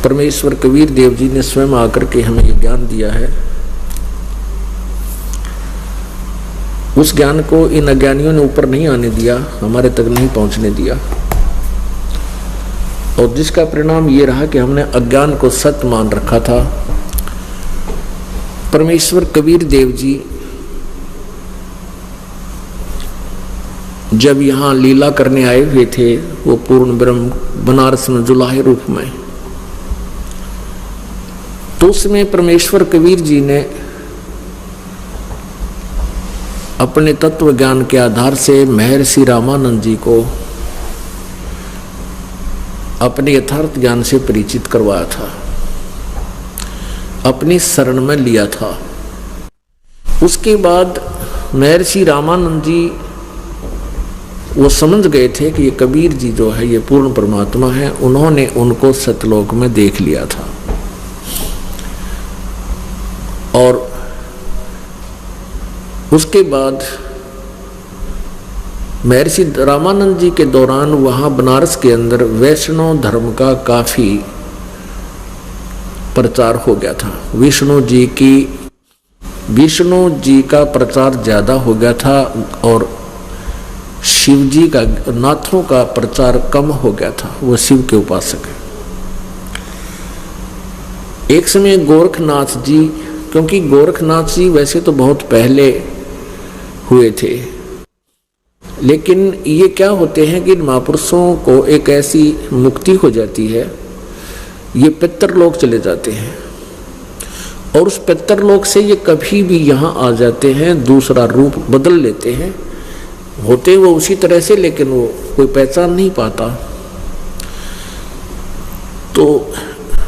परमेश्वर कबीर देव जी ने स्वयं आकर के हमें ये ज्ञान दिया है। उस ज्ञान को इन अज्ञानियों ने ऊपर नहीं आने दिया, हमारे तक नहीं पहुंचने दिया, और जिसका परिणाम ये रहा कि हमने अज्ञान को सत्य मान रखा था। परमेश्वर कबीर देव जी जब यहाँ लीला करने आए हुए थे, वो पूर्ण ब्रह्म बनारस में जुलाहे रूप में, तो उसमें परमेश्वर कबीर जी ने अपने तत्व ज्ञान के आधार से महर्षि रामानंद जी को अपने यथार्थ ज्ञान से परिचित करवाया था, अपनी शरण में लिया था। उसके बाद महर्षि रामानंद जी वो समझ गए थे कि ये कबीर जी जो है ये पूर्ण परमात्मा है। उन्होंने उनको सतलोक में देख लिया था, और उसके बाद महर्षि रामानंद जी के दौरान वहाँ बनारस के अंदर वैष्णव धर्म का काफ़ी प्रचार हो गया था। विष्णु जी का प्रचार ज़्यादा हो गया था, और शिव जी का, नाथों का प्रचार कम हो गया था। वो शिव के उपासक है। एक समय गोरखनाथ जी, क्योंकि गोरखनाथ जी वैसे तो बहुत पहले हुए थे, लेकिन ये क्या होते हैं कि महापुरुषों को एक ऐसी मुक्ति हो जाती है, ये पितरलोक चले जाते हैं, और उस पितरलोक से ये कभी भी यहाँ आ जाते हैं, दूसरा रूप बदल लेते हैं। होते वो उसी तरह से, लेकिन वो कोई पहचान नहीं पाता। तो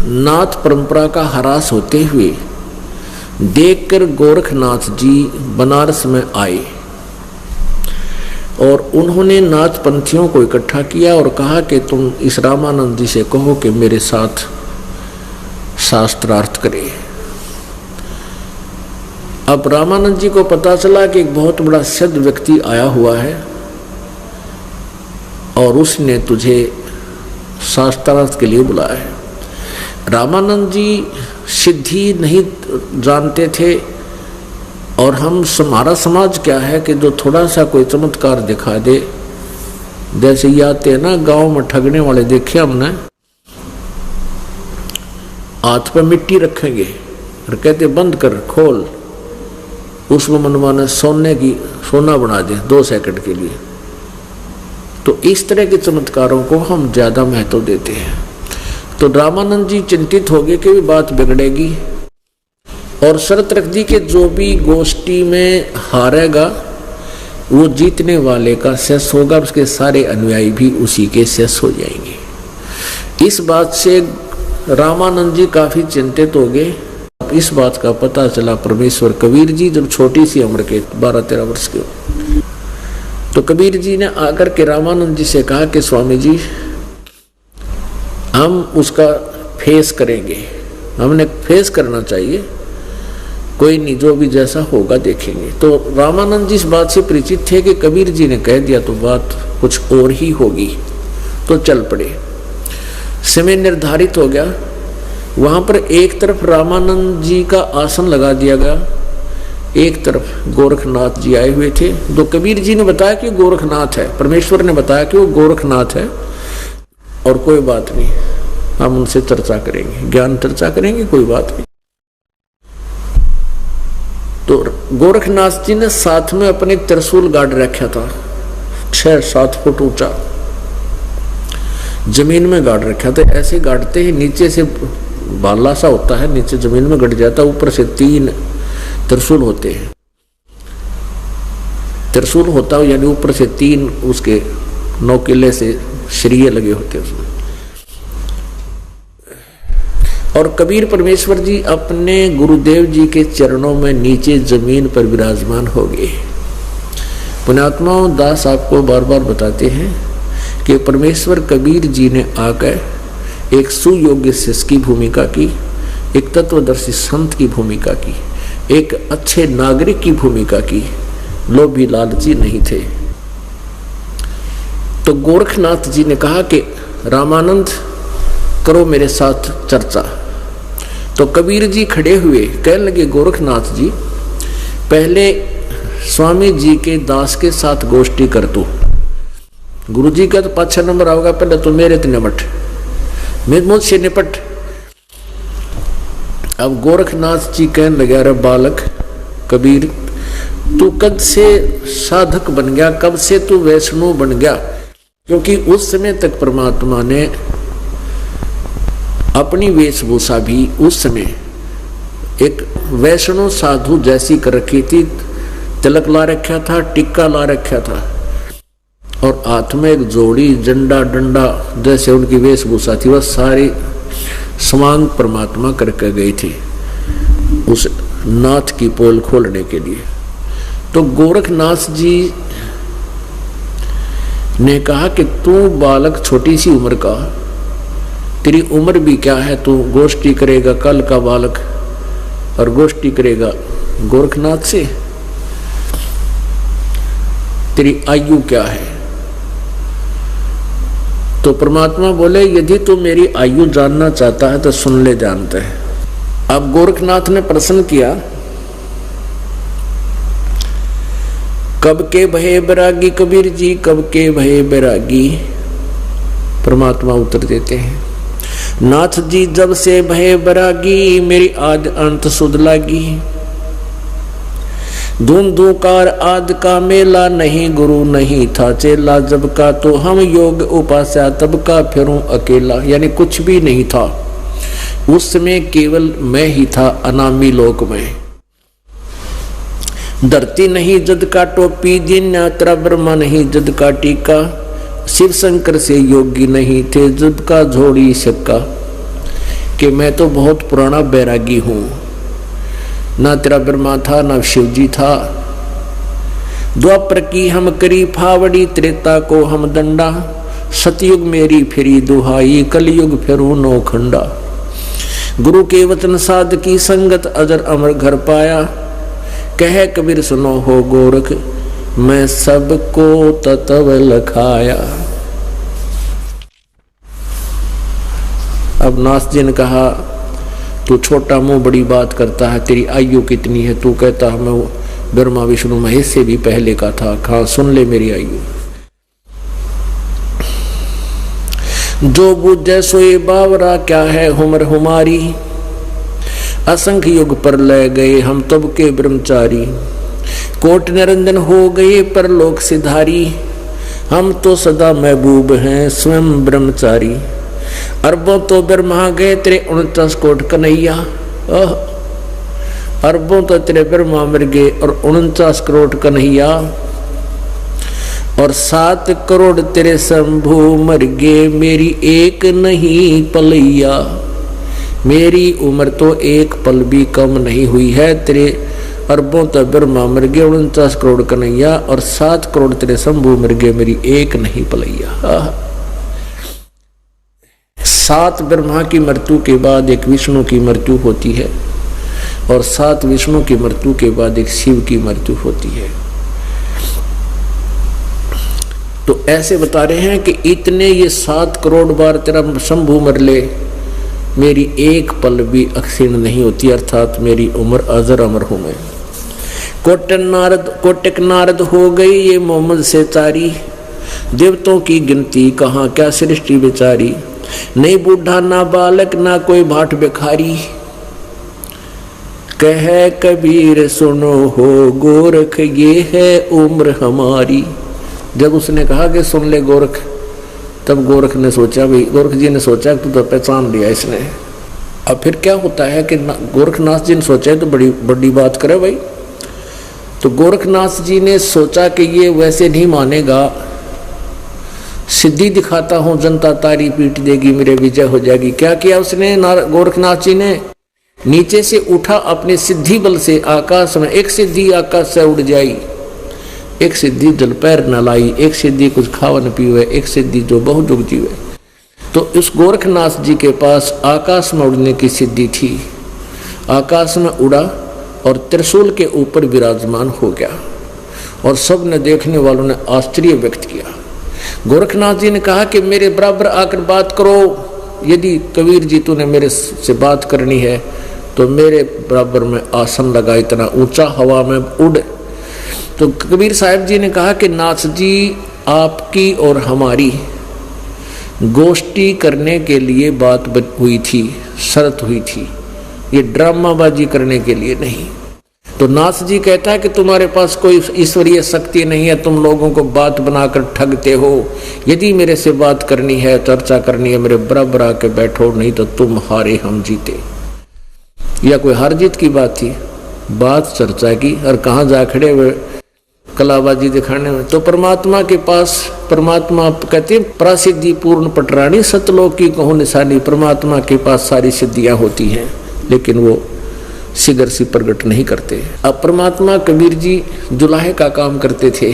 नाथ परंपरा का ह्रास होते हुए देखकर गोरखनाथ जी बनारस में आए, और उन्होंने नाथ पंथियों को इकट्ठा किया और कहा कि तुम इस रामानंद जी से कहो कि मेरे साथ शास्त्रार्थ करे। अब रामानंद जी को पता चला कि एक बहुत बड़ा सिद्ध व्यक्ति आया हुआ है, और उसने तुझे शास्त्रार्थ के लिए बुलाया है। रामानंद जी सिद्धि नहीं जानते थे, और हमारा समाज क्या है कि जो थोड़ा सा कोई चमत्कार दिखा दे, जैसे ये आते हैं ना गांव में ठगने वाले, देखे हमने, हाथ पे मिट्टी रखेंगे और कहते बंद कर, खोल, उसमें मनमाना सोना बना दे 2 सेकंड के लिए। तो इस तरह के चमत्कारों को हम ज्यादा महत्व देते हैं। तो रामानंद जी चिंतित हो गए कि बात बिगड़ेगी, और शर्त रख दी कि जो भी गोष्ठी में हारेगा वो जीतने वाले का शेष होगा, उसके सारे अनुयायी भी उसी के शेष हो जाएंगे। इस बात से रामानंद जी काफी चिंतित हो गए। इस बात का पता चला परमेश्वर कबीर जी जब छोटी सी उम्र के 12-13 वर्ष के, तो कबीर जी ने आकर के रामानंद जी से कहा कि स्वामी जी, हम उसका फेस करेंगे, हमने फेस करना चाहिए, कोई नहीं, जो भी जैसा होगा देखेंगे। तो रामानंद जी इस बात से परिचित थे कि कबीर जी ने कह दिया तो बात कुछ और ही होगी, तो चल पड़े। समय निर्धारित हो गया। वहां पर एक तरफ रामानंद जी का आसन लगा दिया गया, एक तरफ गोरखनाथ जी आए हुए थे। तो कबीर जी ने बताया कि गोरखनाथ है, परमेश्वर ने बताया कि वो गोरखनाथ है, और कोई बात नहीं, हम उनसे चर्चा करेंगे, ज्ञान चर्चा करेंगे, कोई बात नहीं। तो गोरखनाथ जी ने साथ में अपने त्रिशूल गाड़ रखा था, 6-7 फुट ऊंचा, जमीन में गाड़ रखा था। ऐसे गाड़ते ही नीचे से बाला सा होता है, नीचे जमीन में गड़ जाता, ऊपर से 3 त्रिशूल होते हैं। त्रिशूल होता है यानी ऊपर से 3 उसके नोकीले से श्रीय लगे होते हैं उसमें। और कबीर परमेश्वर जी अपने गुरुदेव जी के चरणों में नीचे जमीन पर विराजमान हो गए। पुण्यात्माओं, दास आपको बार बार बताते हैं कि परमेश्वर कबीर जी ने आकर एक सुयोग्य शिष्य की भूमिका की, एक तत्वदर्शी संत की भूमिका की, एक अच्छे नागरिक की भूमिका की। लोभी लालची नहीं थे। तो गोरखनाथ जी ने कहा कि रामानंद, करो मेरे साथ चर्चा। तो कबीर जी खड़े हुए, कहने लगे गोरखनाथ जी, पहले स्वामी जी के दास के साथ गोष्ठी कर दो। गुरु जी का तो 5-6 नंबर आओगा, पहले तो मेरे तो निपट, मैं मुझसे निपट। अब गोरखनाथ जी कहने लगे, अरे बालक कबीर, तू कब से साधक बन गया, कब से तू वैष्णव बन गया? क्योंकि उस समय तक परमात्मा ने अपनी वेशभूषा भी उस समय एक वैष्णव साधु जैसी कर रखी थी। तिलक ला रखा था, टिक्का ला रखा था, और हाथ में एक जोड़ी, झंडा, डंडा, जैसे उनकी वेशभूषा थी, वह सारी समांग परमात्मा करके गई थी उस नाथ की पोल खोलने के लिए। तो गोरखनाथ जी ने कहा कि तू बालक छोटी सी उम्र का, तेरी उम्र भी क्या है, तू गोष्ठी करेगा कल का बालक और गोष्ठी करेगा गोरखनाथ से, तेरी आयु क्या है? तो परमात्मा बोले, यदि तू मेरी आयु जानना चाहता है तो सुन ले, जानते हैं। अब गोरखनाथ ने प्रश्न किया, कब के भये बैरागी कबीर जी, कब के भये बैरागी? परमात्मा उत्तर देते हैं, नाथ जी जब से भये बैरागी, मेरी आद अंत सुध लागी। धुंधुकार आद का मेला, नहीं गुरु नहीं था चेला, जब का तो हम योग उपास्या, तब का फिरूं अकेला। यानी कुछ भी नहीं था उस समय, केवल मैं ही था अनामी लोक में। धरती नहीं जद का टोपी, दिन यात्रा ब्रह्मा नहीं जद का टीका, शिव शंकर से योगी नहीं थे जब का झोड़ी सक्का। कि मैं तो बहुत पुराना बैरागी हूं, ना तेरा ब्रह्मा था ना शिव जी था। द्वापर की हम करी फावड़ी, त्रेता को हम दंडा, सतयुग मेरी फिरी दुहाई, कलयुग फिरू नौखंडा। गुरु के वचन साध की संगत, अजर अमर घर पाया, कह कबीर सुनो हो गोरख, मैं सबको तत्व लखाया। अब नाथ जी ने कहा, तू छोटा मुंह बड़ी बात करता है, तेरी आयु कितनी है? तू कहता है मैं ब्रह्मा विष्णु महेश से भी पहले का था। कहा, सुन ले मेरी आयु। जो बुझे सोए बावरा, क्या है उम्र हमारी, असंख्य युग पर ले गए हम तब के ब्रह्मचारी। कोट निरंजन हो गए पर लोक सिधारी, हम तो सदा महबूब हैं स्वयं ब्रह्मचारी। अरबों तो ब्रह्मा गए तेरे 49 कोट कन्हैया, अरबों तो तेरे ब्रह्मा मर गए और 49 करोड़ कन्हैया, और 7 करोड़ तेरे शंभू मर गए, मेरी एक नहीं पलैया। मेरी उम्र तो एक पल भी कम नहीं हुई है, तेरे अरबों तो ब्रह्मा मर गए, 49 करोड़ कन्हैया, और 7 करोड़ तेरे शंभू मर गए, मेरी एक नहीं पलैया। 7 ब्रह्मा की मृत्यु के बाद एक विष्णु की मृत्यु होती है, और 7 विष्णु की मृत्यु के बाद एक शिव की मृत्यु होती है। तो ऐसे बता रहे हैं कि इतने ये 7 करोड़ बार तेरा शंभू मर ले, मेरी एक पल भी अक्षीण नहीं होती, अर्थात मेरी उम्र अजर अमर हूं मैं। कोटक नारद हो गई ये मोहम्मद से चारी, देवतों की गिनती कहाँ क्या सृष्टि बेचारी। नहीं बूढ़ा ना बालक ना कोई भाट भिखारी, कह कबीर सुनो हो गोरख, ये है उम्र हमारी। जब उसने कहा कि सुन ले गोरख, तब गोरख ने सोचा, भाई गोरख जी ने सोचा कि तो पहचान लिया इसने। अब फिर क्या होता है कि गोरखनाथ जी ने सोचा तो बड़ी बड़ी बात करे भाई। तो गोरखनाथ जी ने सोचा कि ये वैसे नहीं मानेगा, सिद्धि दिखाता हूं जनता तारी पीट देगी, मेरे विजय हो जाएगी। क्या किया उसने, गोरखनाथ जी ने नीचे से उठा अपने सिद्धि बल से, आकाश में एक सिद्धि आकाश से उड़ जाई, एक सिद्धि जल पैर न लाई, एक सिद्धि कुछ खावा न पीवे, एक सिद्धि जो बहुत जुग जीवे। तो इस गोरखनाथ जी के पास आकाश में उड़ने की सिद्धि थी। आकाश में उड़ा और त्रिशूल के ऊपर विराजमान हो गया, और सब ने, देखने वालों ने आश्चर्य व्यक्त किया। गोरखनाथ जी ने कहा कि मेरे बराबर आकर बात करो, यदि कबीर जी तूने मेरे से बात करनी है तो मेरे बराबर में आसन लगा, इतना ऊंचा हवा में उड़। तो कबीर साहब जी ने कहा कि नाथ जी, आपकी और हमारी गोष्ठी करने के लिए बात हुई थी, शर्त हुई थी, ये ड्रामाबाजी करने के लिए नहीं। तो नाथ जी कहता है कि तुम्हारे पास कोई ईश्वरीय शक्ति नहीं है, तुम लोगों को बात बनाकर ठगते हो। यदि मेरे से बात करनी है, चर्चा करनी है, मेरे बराबर आके बैठो, नहीं तो तुम हारे हम जीते। या कोई हार जीत की बात थी, बात चर्चा की। और कहाँ जा खड़े हुए कलाबाजी दिखाने में। तो परमात्मा के पास, परमात्मा कहते हैं प्रसिद्धि पूर्ण पटरानी सतलोक की कहूँ निशानी। परमात्मा के पास सारी सिद्धियां होती हैं, लेकिन वो सिगर सी प्रकट नहीं करते। अब परमात्मा कबीर जी जुलाहे का काम करते थे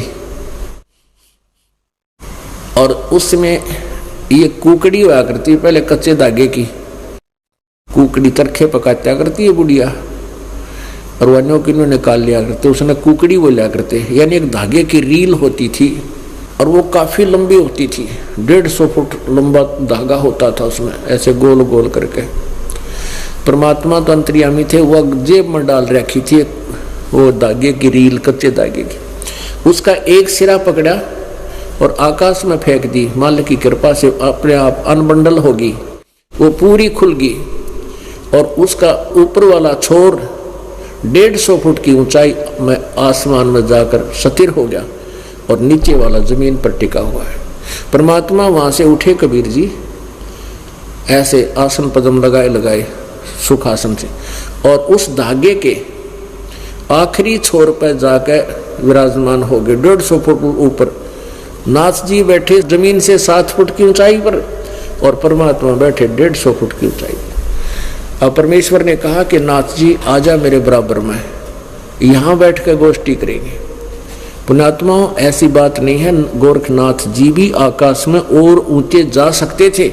और उसमें ये कुकड़ी हुआ करती, पहले कच्चे धागे की कुकड़ी तरखे पकात्या करती है बुढ़िया, और वन्यों की निकाल लिया करते, उसने कुकड़ी वो लिया करते। यानी एक धागे की रील होती थी और वो काफी लंबी होती थी, 150 फुट लंबा धागा होता था उसमें, ऐसे गोल गोल करके। परमात्मा तो अंतर्यामी थे, वो जेब में डाल रखी थी वो धागे की रील, कच्चे धागे की। उसका एक सिरा पकड़ा और आकाश में फेंक दी। मालिक की कृपा से अपने आप अनबंडल होगी, वो पूरी खुल गई और उसका ऊपर वाला छोर 150 फुट की ऊंचाई में आसमान में जाकर स्थिर हो गया और नीचे वाला जमीन पर टिका हुआ है। परमात्मा वहां से उठे कबीर जी, ऐसे आसन पदम लगाए लगाए सुखासन से, और उस धागे के आखिरी छोर पर जाकर विराजमान हो गए 150 फुट ऊपर। नाथ जी बैठे जमीन से 7 फुट की ऊंचाई पर और परमात्मा बैठे 150 फुट की ऊंचाई पर। अब परमेश्वर ने कहा कि नाथ जी आजा मेरे बराबर में, यहां बैठ कर गोष्ठी करेंगे। पुण्यात्माओं, ऐसी बात नहीं है, गोरखनाथ जी भी आकाश में और ऊंचे जा सकते थे,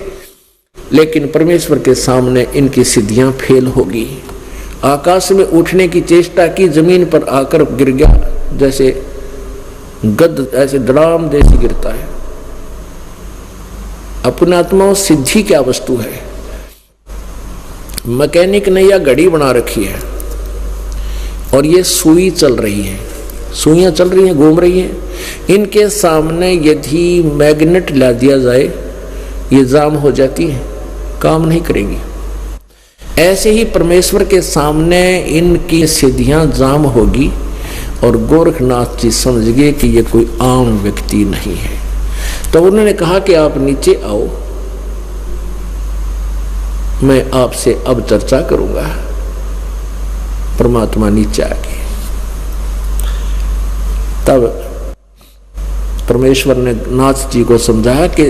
लेकिन परमेश्वर के सामने इनकी सिद्धियां फेल होगी। आकाश में उठने की चेष्टा की, जमीन पर आकर गिर गया, जैसे गद ऐसे धड़ाम जैसे गिरता है। अपने आत्माओं, सिद्धि क्या वस्तु है? मैकेनिक ने यह घड़ी बना रखी है और ये सुई चल रही है, सुइयां चल रही हैं, घूम रही हैं। इनके सामने यदि मैग्नेट ला दिया जाए, ये जाम हो जाती है, काम नहीं करेगी। ऐसे ही परमेश्वर के सामने इनकी सिद्धियां जाम होगी और गोरखनाथ जी समझ गए कि ये कोई आम व्यक्ति नहीं है। तो उन्होंने कहा कि आप नीचे आओ, मैं आपसे अब चर्चा करूंगा। परमात्मा नीचे आ गए। तब परमेश्वर ने नाथ जी को समझाया कि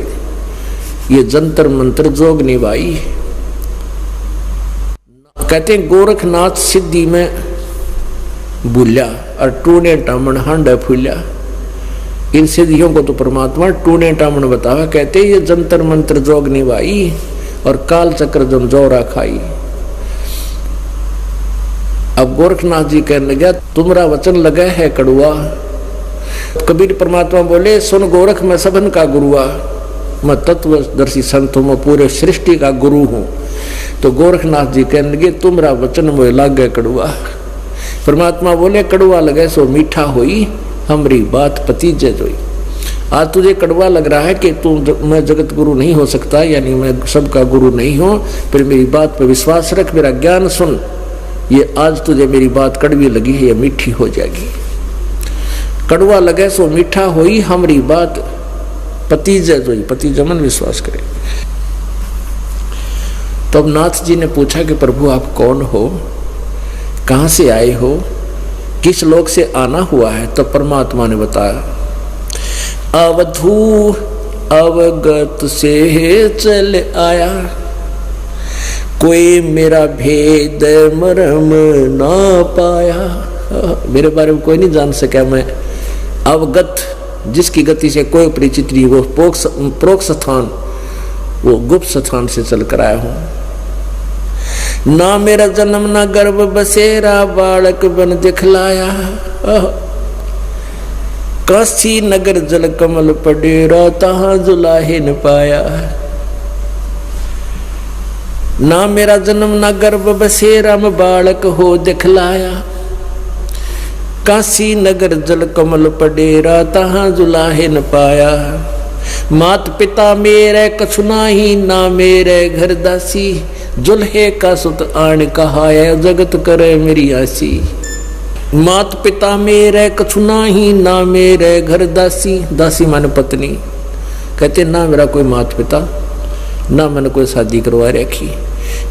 ये जंतर मंत्र जोग निभाई। कहते हैं गोरखनाथ सिद्धि में भूल्या और टूने टामन हांडा फूल्या। इन सिद्धियों को तो परमात्मा टूने टामन बतावा। कहते ये जंतर मंत्र जोग निभाई और काल चक्र जम जोरा खाई। अब गोरखनाथ जी कहने लगा, तुम्हारा वचन लगा है कड़ुआ। कबीर परमात्मा बोले, सुन गोरख, मैं सबन का गुरुआ, मैं तत्वदर्शी संत हूं, मैं पूरे सृष्टि का गुरु हूं। तो गोरखनाथ जी कहने लगे, तुम्हारा वचन मुझे लग गया कड़ुआ। परमात्मा बोले, कड़ुआ लगे सो मीठा होई, हमारी बात पतीजे जोई। आज तुझे कड़वा लग रहा है कि तू मैं जगत गुरु नहीं हो सकता, यानी मैं सबका गुरु नहीं हूं, फिर मेरी बात पर विश्वास रख, मेरा ज्ञान सुन। ये आज तुझे मेरी बात कड़वी लगी है, ये मीठी हो जाएगी। कड़वा लगे सो मीठा होई, हमारी बात पतीजे जोई। पतीजे मन विश्वास करे। तब नाथ जी ने पूछा कि प्रभु आप कौन हो, कहां से आए हो, किस लोक से आना हुआ है? तो परमात्मा ने बताया, अवधू अवगत से चल आया, कोई मेरा भेद मरम ना पाया। मेरे बारे में कोई नहीं जान सका, मैं अवगत, जिसकी गति से कोई परिचित नहीं, वो प्रोक्ष स्थान, वो गुप्त स्थान से चल कर आया हूं। ना मेरा जन्म ना गर्भ बसेरा, बालक बन दिखलाया, काशी नगर जल कमल पडेरा, तहां जुलाहे न पाया। ना मेरा जन्म ना गर्भ बसेरा में बालक हो दिखलाया। काशी नगर जल कमल पडेरा तहाँ जुलाहे न पाया। मात पिता मेरे कछु नाही ना मेरे घर दासी। जुल्हे का सुत आन कहाया जगत करे मेरी आसी। मात पिता मेरे कछु नाही ना मेरे घर दासी। दासी माने पत्नी। कहते ना मेरा कोई मात पिता ना मैंने कोई शादी करवा रखी।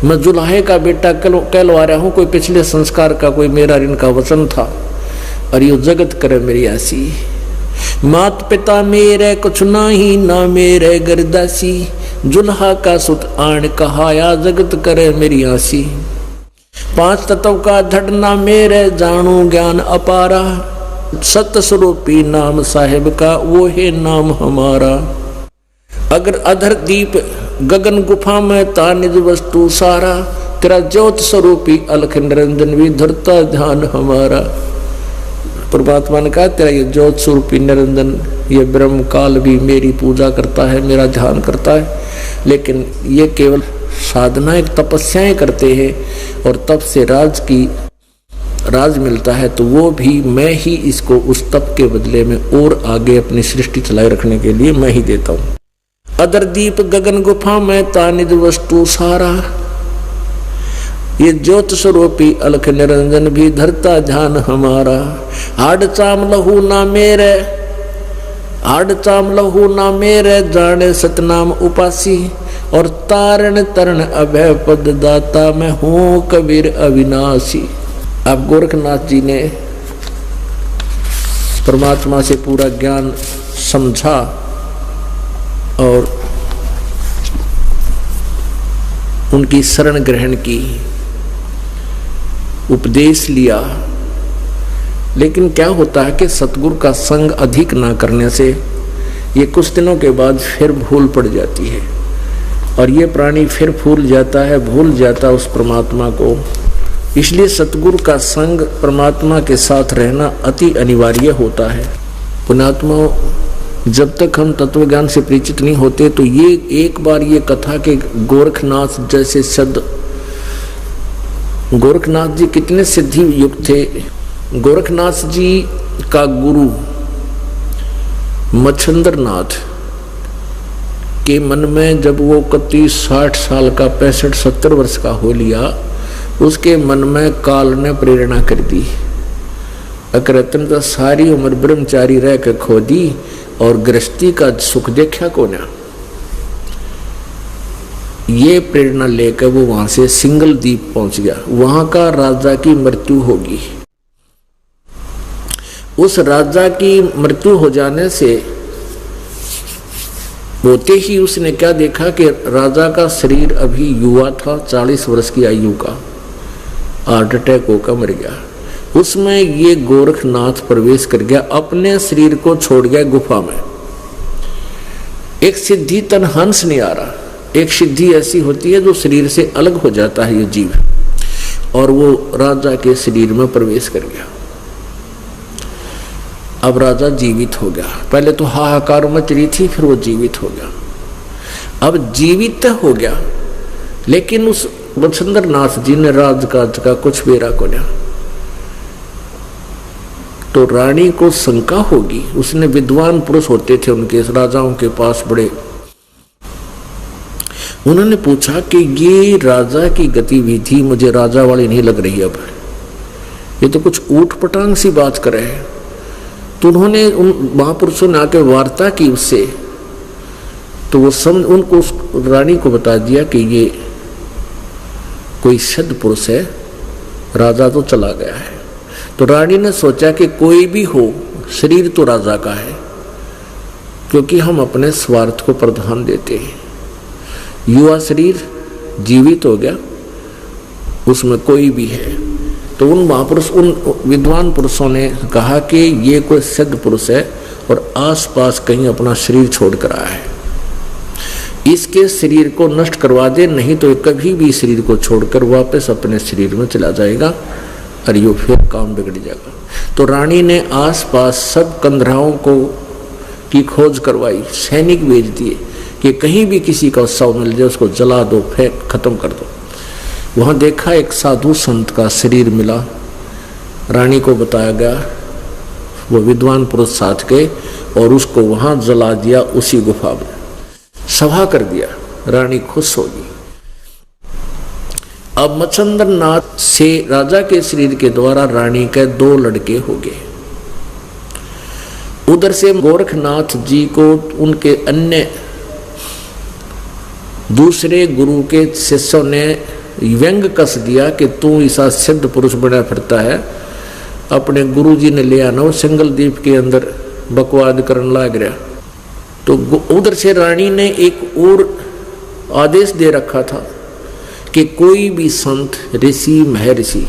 मैं जुल्हे का बेटा कहलवा रहा हूँ। कोई पिछले संस्कार का कोई मेरा ऋण का वचन था और यो जगत करे मेरी आसी। मात पिता मेरे कुछ नाही ना मेरे गर्दासी। जुल्हा का सुत आन कहाया जगत करे मेरी आसी। पांच तत्व का धड़ना मेरे जानू ज्ञान अपारा। सत्य स्वरूपी नाम साहेब का वो है नाम हमारा। अगर अधर दीप गगन गुफा में ता निज वस्तु सारा। तेरा ज्योत स्वरूपी अलख निरंजन भी धरता ध्यान हमारा। परमात्मा ने कहा तेरा ये ज्योत स्वरूपी निरंजन ये ब्रह्म काल भी मेरी पूजा करता है, मेरा ध्यान करता है, लेकिन ये केवल साधनाएं तपस्याएं करते हैं और तप से राज मिलता है, तो वो भी मैं ही इसको उस तप के बदले में और आगे अपनी सृष्टि चलाए रखने के लिए मैं ही देता हूँ। अदर दीप गगन गुफा में तानिज वस्तु सारा। ये ज्योत स्वरूपी अलख निरंजन भी धरता ध्यान हमारा। हाड चाम लहू ना मेरे, हाड चाम लहू ना मेरे जाने सतनाम उपासी। और तारण तरण अभय पद दाता मैं हूँ कबीर अविनाशी। अब गोरखनाथ जी ने परमात्मा से पूरा ज्ञान समझा और उनकी शरण ग्रहण की, उपदेश लिया। लेकिन क्या होता है कि सतगुरु का संग अधिक ना करने से ये कुछ दिनों के बाद फिर भूल पड़ जाती है और ये प्राणी फिर भूल जाता है, भूल जाता उस परमात्मा को। इसलिए सतगुरु का संग, परमात्मा के साथ रहना अति अनिवार्य होता है। पुण्यात्मा, जब तक हम तत्व ज्ञान से परिचित नहीं होते तो ये एक बार ये कथा के गोरखनाथ जैसे शब्द, गोरखनाथ जी कितने सिद्धि युक्त थे। गोरखनाथ जी का गुरु मच्छंद्रनाथ के मन में जब वो 31-60 साल का 65-70 वर्ष का हो लिया, उसके मन में काल ने प्रेरणा कर दी। अकरतन तो सारी उम्र ब्रह्मचारी रह के खो दी और गृहस्थी का सुख देखा को ना। ये प्रेरणा लेकर वो वहां से सिंगल द्वीप पहुंच गया। वहां का राजा की मृत्यु होगी। उस राजा की मृत्यु हो जाने से होते ही उसने क्या देखा कि राजा का शरीर अभी युवा था, 40 वर्ष की आयु का, हार्ट अटैक होकर मर गया। उसमें ये गोरखनाथ प्रवेश कर गया, अपने शरीर को छोड़ गया गुफा में। एक सिद्धि तन हंस नहीं आ रहा। एक सिद्धि ऐसी होती है जो शरीर से अलग हो जाता है ये जीव, और वो राजा के शरीर में प्रवेश कर गया। अब राजा जीवित हो गया। पहले तो हाहाकार मच रही थी, फिर वो जीवित हो गया। अब जीवित हो गया, लेकिन उस मच्छंद्रनाथ जी ने राजकाज का कुछ बेरा को लिया। तो रानी को शंका होगी, उसने विद्वान पुरुष होते थे उनके राजाओं के पास बड़े, उन्होंने पूछा कि ये राजा की गतिविधि मुझे राजा वाली नहीं लग रही। अब ये तो कुछ ऊट पटांग सी बात कर रहे हैं। तो उन्होंने उन महापुरुषों ने आके वार्ता की उससे, तो वो उनको उस रानी को बता दिया कि ये कोई सिद्ध पुरुष है, राजा तो चला गया है। तो रानी ने सोचा कि कोई भी हो, शरीर तो राजा का है, क्योंकि हम अपने स्वार्थ को प्रधान देते हैं। युवा शरीर जीवित हो गया, उसमें कोई भी है। तो उन महापुरुष, उन विद्वान पुरुषों ने कहा कि ये कोई सिद्ध पुरुष है और आसपास कहीं अपना शरीर छोड़ कर आया है, इसके शरीर को नष्ट करवा दे, नहीं तो कभी भी शरीर को छोड़कर वापस अपने शरीर में चला जाएगा और ये फिर काम बिगड़ जाएगा। तो रानी ने आसपास सब कंधराओं को की खोज करवाई, सैनिक भेज दिए कि कहीं भी किसी का उत्सव मिल जाए उसको जला दो, फेंक खत्म कर दो। वहाँ देखा एक साधु संत का शरीर मिला। रानी को बताया गया, वो विद्वान पुरुष साथ गए और उसको वहाँ जला दिया, उसी गुफा में सभा कर दिया। रानी खुश होगी। अब मच्छंद्र नाथ से राजा के शरीर के द्वारा रानी के 2 लड़के हो गए। उधर से गोरखनाथ जी को उनके अन्य दूसरे गुरु के शिष्यों ने व्यंग कस दिया कि तू ऐसा सिद्ध पुरुष बना फिरता है, अपने गुरु जी ने ले आना। वो सिंगल द्वीप के अंदर बकवाद करने लग गया। तो उधर से रानी ने एक और आदेश दे रखा था कि कोई भी संत, ऋषि, महर्षि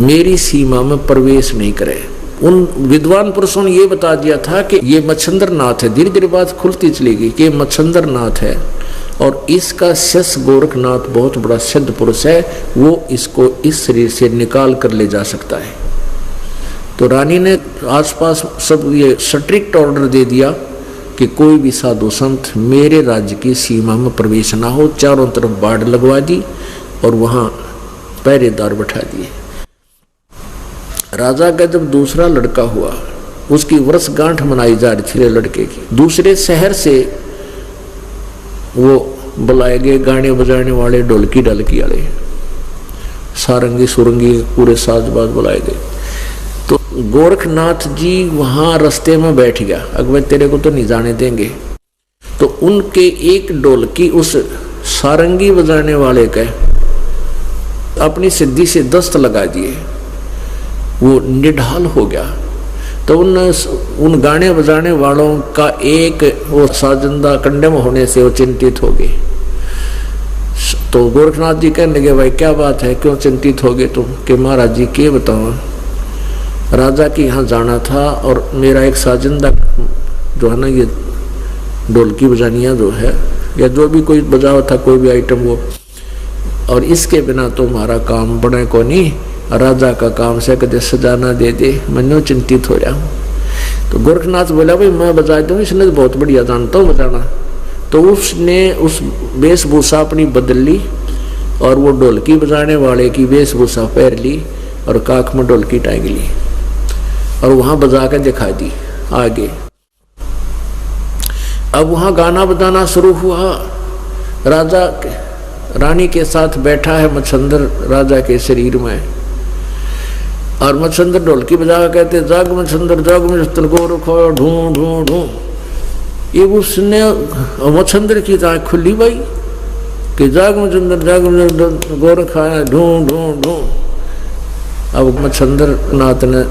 मेरी सीमा में प्रवेश नहीं करे। उन विद्वान पुरुषों ने ये बता दिया था कि ये मच्छंद्र नाथ है। धीरे धीरे बात खुलती चली गई कि ये मच्छंद्र नाथ है और इसका शिष्य गोरखनाथ बहुत बड़ा सिद्ध पुरुष है, वो इसको इस शरीर से निकाल कर ले जा सकता है। तो रानी ने आसपास सब ये स्ट्रिक्ट ऑर्डर दे दिया कि कोई भी साधु संत मेरे राज्य की सीमा में प्रवेश ना हो। चारों तरफ बाड़ लगवा दी और वहाँ पहरेदार बैठा दिए। राजा का जब दूसरा लड़का हुआ, उसकी वर्षगांठ मनाई जा रही थी लड़के की। दूसरे शहर से वो बुलाए गए गाने बजाने वाले, ढोलकी ढलकी वाले, सारंगी सुरंगी, पूरे साजबाज बुलाए गए। तो गोरखनाथ जी वहाँ रास्ते में बैठ गया, अकबर तेरे को तो नहीं जाने देंगे। तो उनके एक ढोलकी उस सारंगी बजाने वाले के अपनी सिद्धि से दस्त लगा दिए, वो निढाल हो गया। तो उन गाने बजाने वालों का एक वो साजिंदा कंडम होने से वो चिंतित हो गए। तो गोरखनाथ जी कहने लगे, भाई क्या बात है, क्यों चिंतित हो गए तुम? कि महाराज जी क्या बताऊं, राजा के यहाँ जाना था और मेरा एक साजिंदा जो है ना, ये ढोलकी बजानिया जो है या जो भी कोई बजावा था, कोई भी आइटम वो, और इसके बिना तो हमारा काम बने को नहीं। राजा का काम से कदे सजाना दे दे, मैं चिंतित हो रहा हूँ। तो गोरखनाथ बोला, भाई मैं बजा दूँ, इसने तो बहुत बढ़िया जानता हूँ बजाना। तो उसने उस वेशभूषा अपनी बदल ली और वो ढोलकी बजाने वाले की वेशभूषा पहन ली और काख में ढोलकी टांग ली और वहाँ बजा कर दिखा दी आगे। अब वहाँ गाना बजाना शुरू हुआ। राजा रानी के साथ बैठा है मच्छंद्र राजा के शरीर में, और मच्छंद्र ढोलकी बजा कहते, जाग मच्छंद्र जाग मच्छंद्र को रखो ढूं ढूं ढूं। ये उसने मच्छंद्र की आँख खुली भाई कि जाग मच्छंद्र गोरख आया ढूं ढूं ढूं। अब मच्छंद्र नाथ ने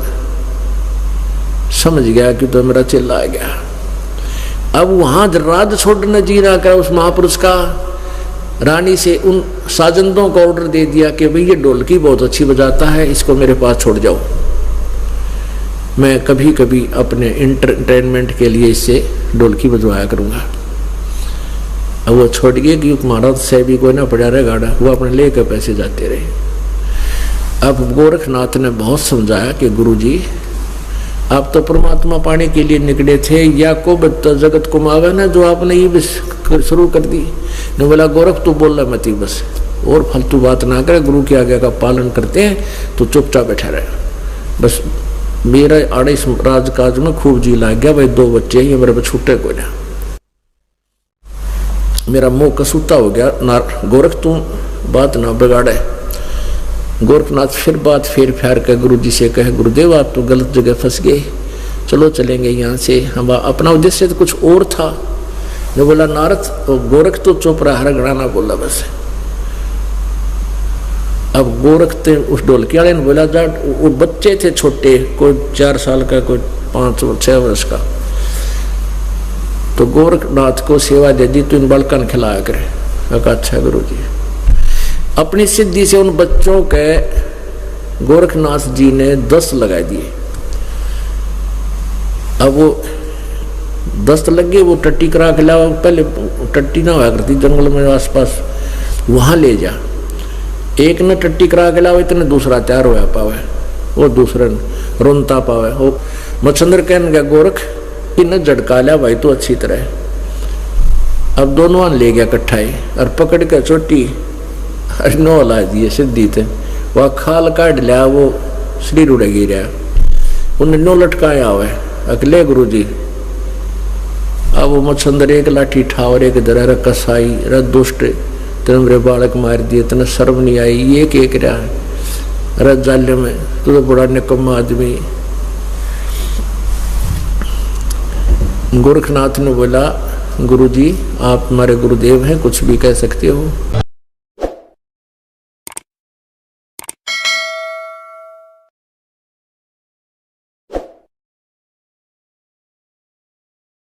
समझ गया कि तो मेरा चिल्ला आ गया। अब वहां राज छोड़ने जी रहा कर उस महापुरुष का, रानी से उन साजंदों को ऑर्डर दे दिया कि भाई ये ढोलकी बहुत अच्छी बजाता है, इसको मेरे पास छोड़ जाओ, मैं कभी कभी अपने एंटरटेनमेंट के लिए इससे ढोलकी बजवाया करूँगा। अब वो छोड़ गए कि महाराज से भी कोई ना पड़ा रहे गाड़ा, वो अपने लेकर पैसे जाते रहे। अब गोरखनाथ ने बहुत समझाया कि गुरुजी आप तो परमात्मा पाने के लिए निकले थे, या को जगत को मावे ना, जो आपने ये शुरू कर दी। ने बोला, गोरख तू बोल रहा मती, बस और फालतू बात ना करे, गुरु की आज्ञा का पालन करते हैं तो चुपचाप बैठा रहे। बस मेरा आड़े इस राजकाज में खूब जी लग गया, भाई 2 बच्चे ये मेरे छूटे को ना, मेरा मुंह कसूता हो गया ना। गोरख तू बात ना बिगाड़े। गोरखनाथ फिर बात फेर फार कर गुरु जी से कहे, गुरुदेव आप तो गलत जगह फंस गए, चलो चलेंगे यहाँ से। हम अपना उद्देश्य तो कुछ और था। ने बोला, नारद तो गोरख तो चुप रहा, हर गणाना बोला बस। अब गोरख थे उस ढोलकी वाले ने बोला, जा वो बच्चे थे छोटे, कोई 4 साल का, कोई 5-6 वर्ष का। तो गोरखनाथ को सेवा दे दी, तो इन बालका ने खिलाया करे। अच्छा गुरु जी। अपनी सिद्धि से उन बच्चों के गोरखनाथ जी ने 10 लगा दिए। अब वो 10 लग गए, वो टट्टी करा के लाओ। पहले टट्टी ना हुआ करती जंगल में आसपास, वहां ले जा। एक ने टट्टी करा के लाओ, इतने दूसरा तैयार होया पावे, वो दूसरे रोनता पावे। वो मच्छंद्र कहने गया, गोरख इन्हें झटका लिया भाई तो अच्छी तरह। अब दोनों ले गया इकट्ठा ही और पकड़ के चोटी अरे नौ ला दिए सिद्धि थे, वह खाल काट लिया, वो शरीर उड़ गिरा, उन्हें नो लटकाया हुआ अगले गुरु जी। अब वो मच्छंदर एक लाठी ठावर एक दर कसाई र दुष्ट तेरे मेरे बालक मार दिए, तेने शर्म नहीं आई, ये के रहा है रज जाल्य में, तू तो बड़ा निकम्मा आदमी। गोरखनाथ ने बोला गुरुजी आप हमारे गुरुदेव हैं, कुछ भी कह सकते हो।